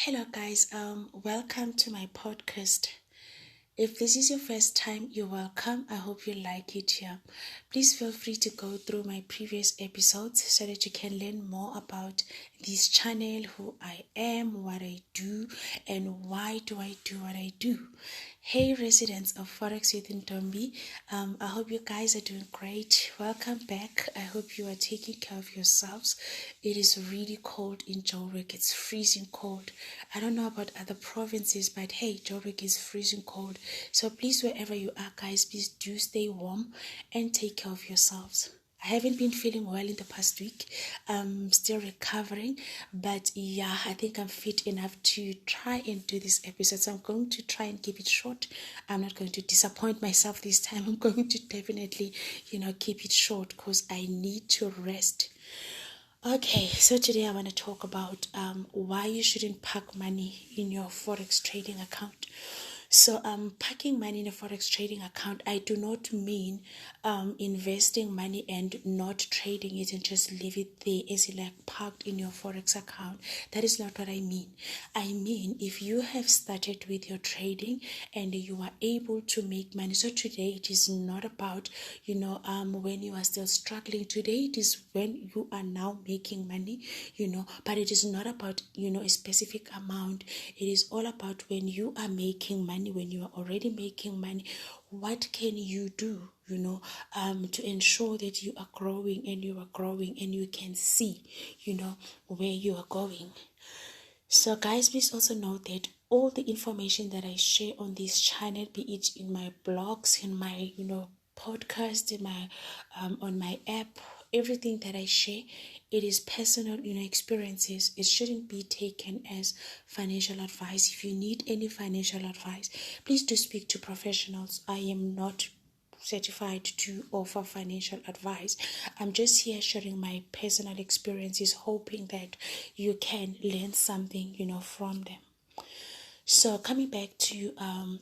Hello guys, welcome to my podcast. If this is your first time, you're welcome. I hope you like it here. Please feel free to go through my previous episodes so that you can learn more about this channel, who I am, what I do, and why do I do what I do. Hey residents of Forex within Ntombi, I hope you guys are doing great. Welcome back. I hope you are taking care of yourselves. It is really cold in Joburg. It's freezing cold. I don't know about other provinces, but hey, Joburg is freezing cold. So please, wherever you are guys, please do stay warm and take care of yourselves. I haven't been feeling well in the past week. I'm still recovering, but yeah, I think I'm fit enough to try and do this episode. So I'm going to try and keep it short. I'm not going to disappoint myself this time. I'm going to definitely, keep it short because I need to rest. Okay, so today I want to talk about why you shouldn't park money in your Forex trading account. So parking money in a Forex trading account, I do not mean investing money and not trading it and just leave it there as like parked in your Forex account. That is not what I mean. I mean, if you have started with your trading and you are able to make money. So today it is not about, when you are still struggling. Today it is when you are now making money, but it is not about, a specific amount. It is all about when you are making money. When you are already making money, what can you do, to ensure that you are growing and you can see, where you are going. So guys, please also note that all the information that I share on this channel, be it in my blogs, in my, podcast, in my, on my app, everything that I share, it is personal, experiences. It shouldn't be taken as financial advice. If you need any financial advice, please do speak to professionals. I am not certified to offer financial advice. I'm just here sharing my personal experiences, hoping that you can learn something, from them. So coming back to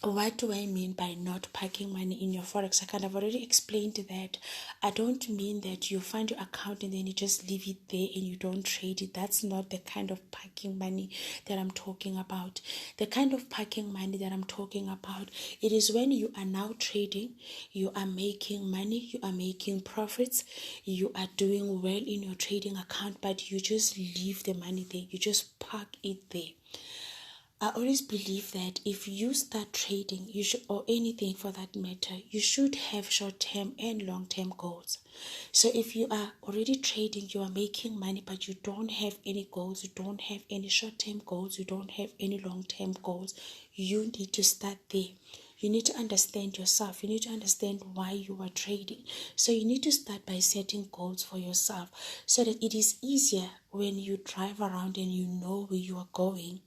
what do I mean by not parking money in your Forex account? I've already explained that. I don't mean that you find your account and then you just leave it there and you don't trade it. That's not the kind of parking money that I'm talking about. The kind of parking money that I'm talking about, it is when you are now trading, you are making money, you are making profits, you are doing well in your trading account, but you just leave the money there. You just park it there. I always believe that if you start trading, you should, or anything for that matter, you should have short-term and long-term goals. So if you are already trading, you are making money, but you don't have any goals, you don't have any short-term goals, you don't have any long-term goals, you need to start there. You need to understand yourself. You need to understand why you are trading. So you need to start by setting goals for yourself so that it is easier when you drive around and you know where you are going.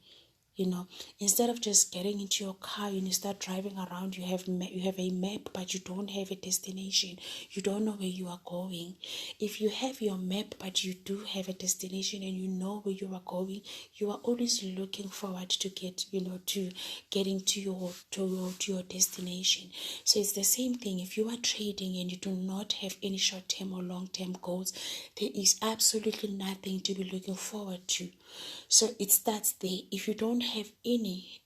Instead of just getting into your car, you start driving around, you have a map, but you don't have a destination. You don't know where you are going. If you have your map, but you do have a destination and you know where you are going, you are always looking forward to getting to your destination. So it's the same thing. If you are trading and you do not have any short-term or long-term goals, there is absolutely nothing to be looking forward to. So it starts there. If you don't have any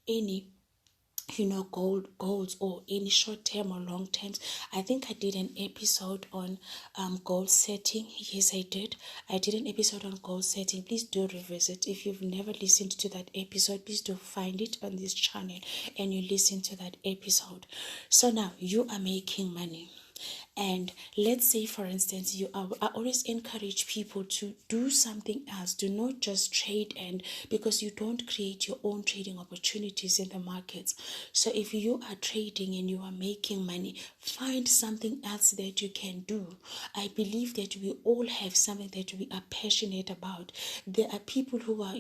goals or any short-term or long-terms. I think I did an episode on goal setting. Yes, I did an episode on goal setting. Please do revisit. If you've never listened to that episode, please do find it on this channel and you listen to that episode. So now you are making money. And let's say, for instance, I always encourage people to do something else. Do not just trade, and because you don't create your own trading opportunities in the markets. So if you are trading and you are making money, find something else that you can do. I believe that we all have something that we are passionate about. There are people who are,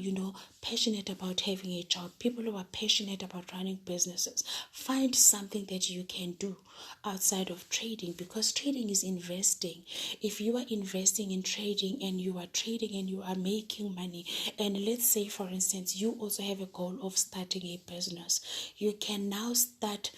passionate about having a job. People who are passionate about running businesses. Find something that you can do outside of trading, because trading is investing. If you are investing in trading and you are trading and you are making money, and let's say, for instance, you also have a goal of starting a business, you can now start,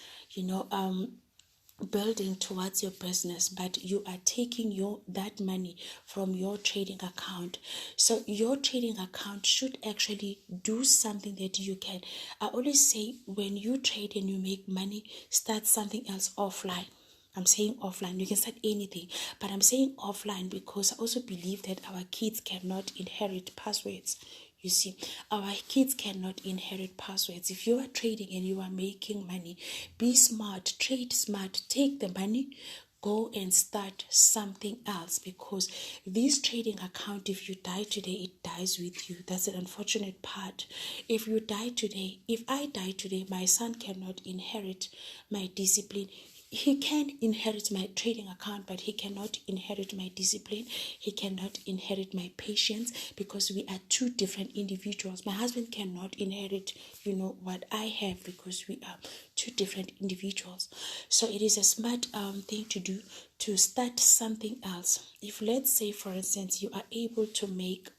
building towards your business, but you are taking that money from your trading account. So your trading account should actually do something that you can. I always say, when you trade and you make money, start something else offline. I'm saying offline. You can start anything, but I'm saying offline because I also believe that our kids cannot inherit passwords. You see, our kids cannot inherit passwords. If you are trading and you are making money, be smart, trade smart, take the money, go and start something else, because this trading account, if you die today, it dies with you. That's an unfortunate part. If you die today, if I die today, my son cannot inherit my discipline. He can inherit my trading account, but he cannot inherit my discipline. He cannot inherit my patience, because we are two different individuals. My husband cannot inherit, what I have, because we are two different individuals. So it is a smart thing to do, to start something else. If, let's say, for instance, you are able to make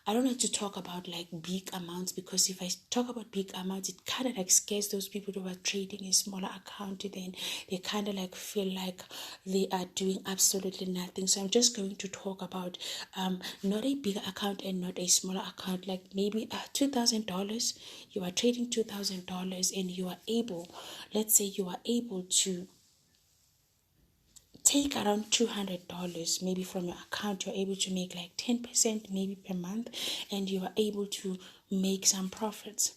I don't like to talk about like big amounts, because if I talk about big amounts, it kind of like scares those people who are trading a smaller account. Then they kind of like feel like they are doing absolutely nothing. So I'm just going to talk about not a bigger account and not a smaller account, like maybe $2,000. You are trading $2,000 and you are able, let's say you are able to take around $200 maybe from your account. You're able to make like 10% maybe per month, and you are able to make some profits.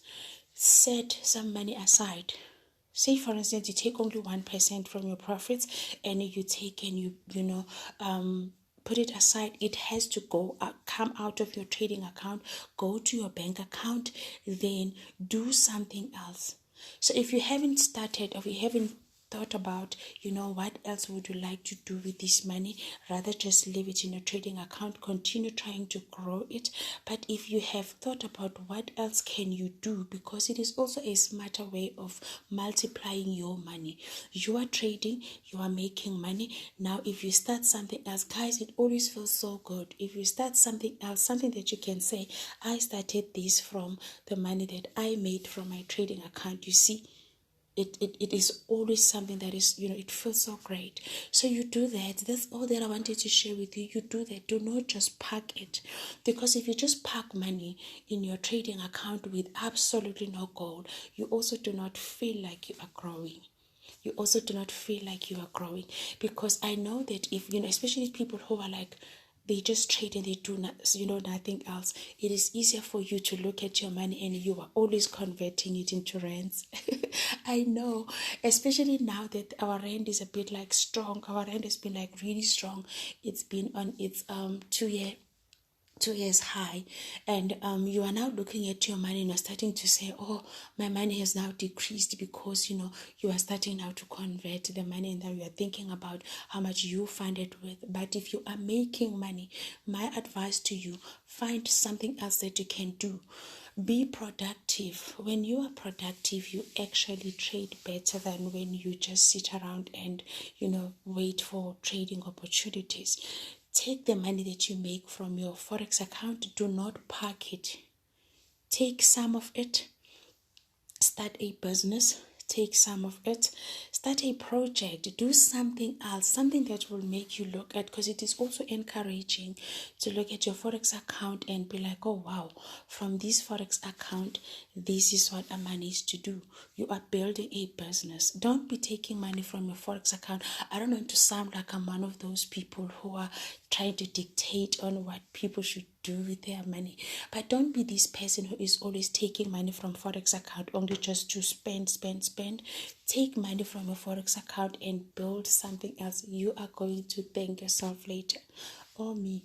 Set some money aside. Say, for instance, you take only 1% from your profits, and you take and put it aside. It has to come out of your trading account, go to your bank account, then do something else. So if you haven't started, or if you haven't thought about, what else would you like to do with this money, rather just leave it in a trading account, continue trying to grow it. But if you have thought about what else can you do, because it is also a smarter way of multiplying your money. You are trading, you are making money. Now if you start something else, guys, it always feels so good. If you start something else, something that you can say, I started this from the money that I made from my trading account. You see, it is always something that is, it feels so great. So you do that. That's all that I wanted to share with you. You do that. Do not just park it, because if you just park money in your trading account with absolutely no goal, you also do not feel like you are growing. You also do not feel like you are growing, because I know that if, especially people who are like, they just trade and they do nothing else, it is easier for you to look at your money and you are always converting it into rands. I know, especially now that our rand is a bit like strong. Our rand has been like really strong. It's been on its 2 years high, and you are now looking at your money and you're starting to say, oh, my money has now decreased, because you are starting now to convert the money, and then you are thinking about how much you fund it with. But if you are making money, my advice to you, find something else that you can do. Be productive. When you are productive, you actually trade better than when you just sit around and wait for trading opportunities. Take the money that you make from your Forex account. Do not park it. Take some of it. Start a business. Take some of it. Start a project. Do something else. Something that will make you look at, because it is also encouraging to look at your Forex account and be like, oh wow, from this Forex account, this is what I managed to do. You are building a business. Don't be taking money from your Forex account. I don't want to sound like I'm one of those people who are trying to dictate on what people should do with their money. But don't be this person who is always taking money from Forex account only just to spend. Take money from your Forex account and build something else. You are going to thank yourself later. Or me.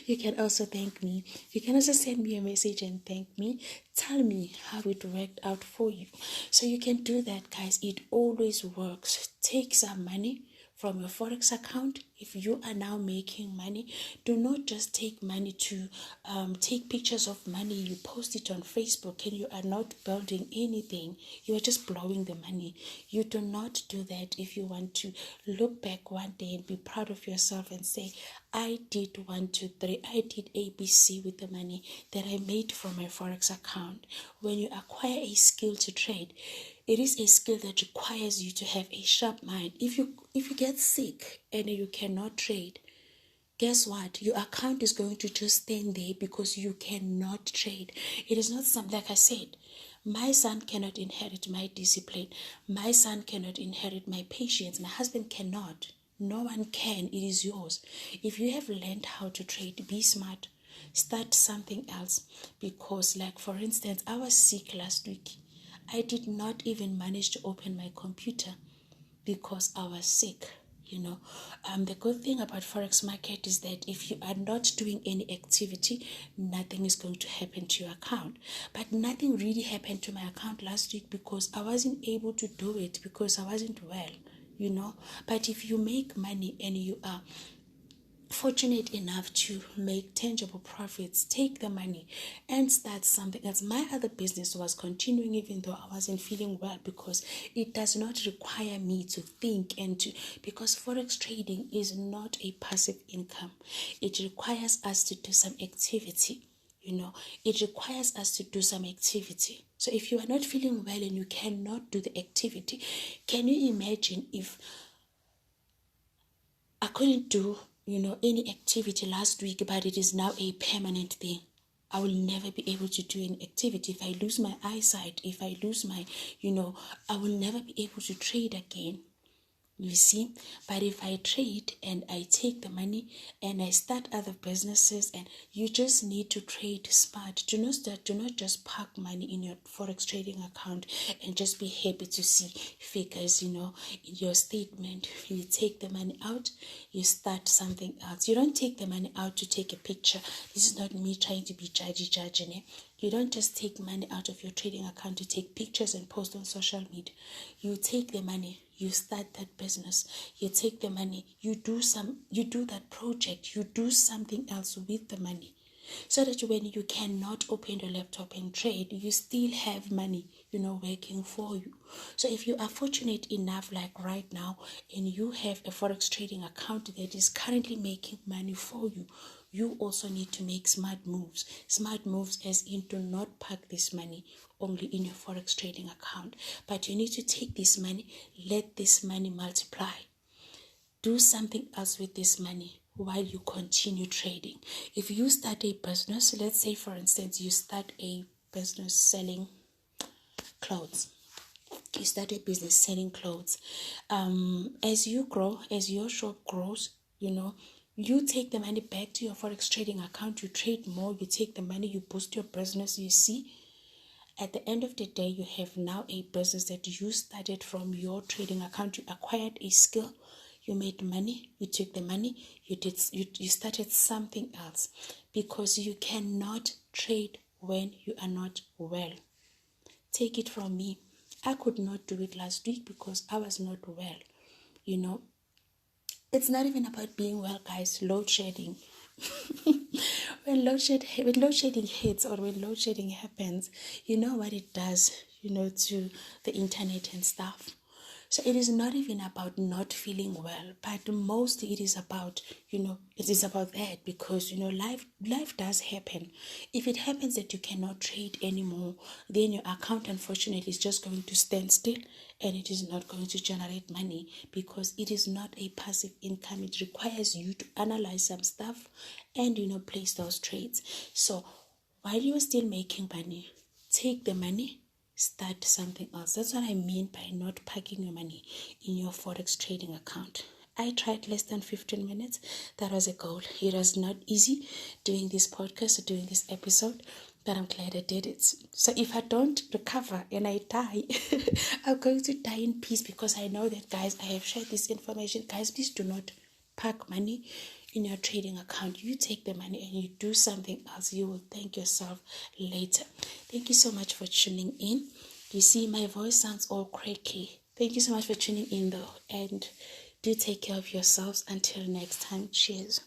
You can also thank me. You can also send me a message and thank me. Tell me how it worked out for you. So you can do that, guys. It always works. Take some money from your Forex account, If you are now making money, do not just take money to take pictures of money, you post it on Facebook, and you are not building anything. You are just blowing the money. You do not do that if you want to look back one day and be proud of yourself and say, I did 1, 2, 3, I did ABC with the money that I made from my Forex account. When you acquire a skill to trade, it is a skill that requires you to have a sharp mind. If you get sick and you cannot trade, guess what? Your account is going to just stand there because you cannot trade. It is not something, like I said, my son cannot inherit my discipline. My son cannot inherit my patience. My husband cannot. No one can. It is yours. If you have learned how to trade, be smart. Start something else. Because, like for instance, I was sick last week. I did not even manage to open my computer because I was sick. The good thing about Forex market is that if you are not doing any activity, nothing is going to happen to your account. But nothing really happened to my account last week because I wasn't able to do it because I wasn't well, But if you make money and you are fortunate enough to make tangible profits, take the money and start something else. My other business was continuing even though I wasn't feeling well because it does not require me to think because Forex trading is not a passive income. It requires us to do some activity. It requires us to do some activity. So if you are not feeling well and you cannot do the activity, can you imagine if I couldn't do any activity last week, but it is now a permanent thing? I will never be able to do any activity. If I lose my eyesight, if I lose my, I will never be able to trade again. You see, but if I trade and I take the money and I start other businesses, and you just need to trade smart. Do not just park money in your Forex trading account and just be happy to see figures, in your statement. You take the money out, you start something else. You don't take the money out to take a picture. This is not me trying to be judging it. You don't just take money out of your trading account to take pictures and post on social media. You take the money, you start that business. You take the money, you do that project, you do something else with the money. So that when you cannot open your laptop and trade, you still have money, working for you. So if you are fortunate enough, like right now, and you have a Forex trading account that is currently making money for you, you also need to make smart moves. Smart moves as in, do not park this money only in your Forex trading account, but you need to take this money, let this money multiply. Do something else with this money while you continue trading. If you start a business, let's say for instance, you start a business selling clothes. You start a business selling clothes. As you grow, as your shop grows, you take the money back to your Forex trading account, you trade more, you take the money, you boost your business. You see, at the end of the day, you have now a business that you started from your trading account. You acquired a skill, you made money, you took the money, you started something else, because you cannot trade when you are not well. Take it from me, I could not do it last week because I was not well. It's not even about being well, guys. Load shedding. When load shedding hits, or when load shedding happens, you know what it does, to the internet and stuff. So it is not even about not feeling well, but mostly it is about, it is about that, because, life does happen. If it happens that you cannot trade anymore, then your account, unfortunately, is just going to stand still, and it is not going to generate money, because it is not a passive income. It requires you to analyze some stuff and, place those trades. So while you are still making money, take the money, start something else. That's what I mean by not parking your money in your Forex trading account. I tried less than 15 minutes. That was a goal. It was not easy doing this podcast or doing this episode, but I'm glad I did it. So if I don't recover and I die, I'm going to die in peace, because I know that, guys, I have shared this information. Guys, please do not park money in your trading account. You take the money and you do something else. You will thank yourself later. Thank you so much for tuning in. You see, my voice sounds all cracky. Thank you so much for tuning in, though, and Do take care of yourselves. Until next time, cheers.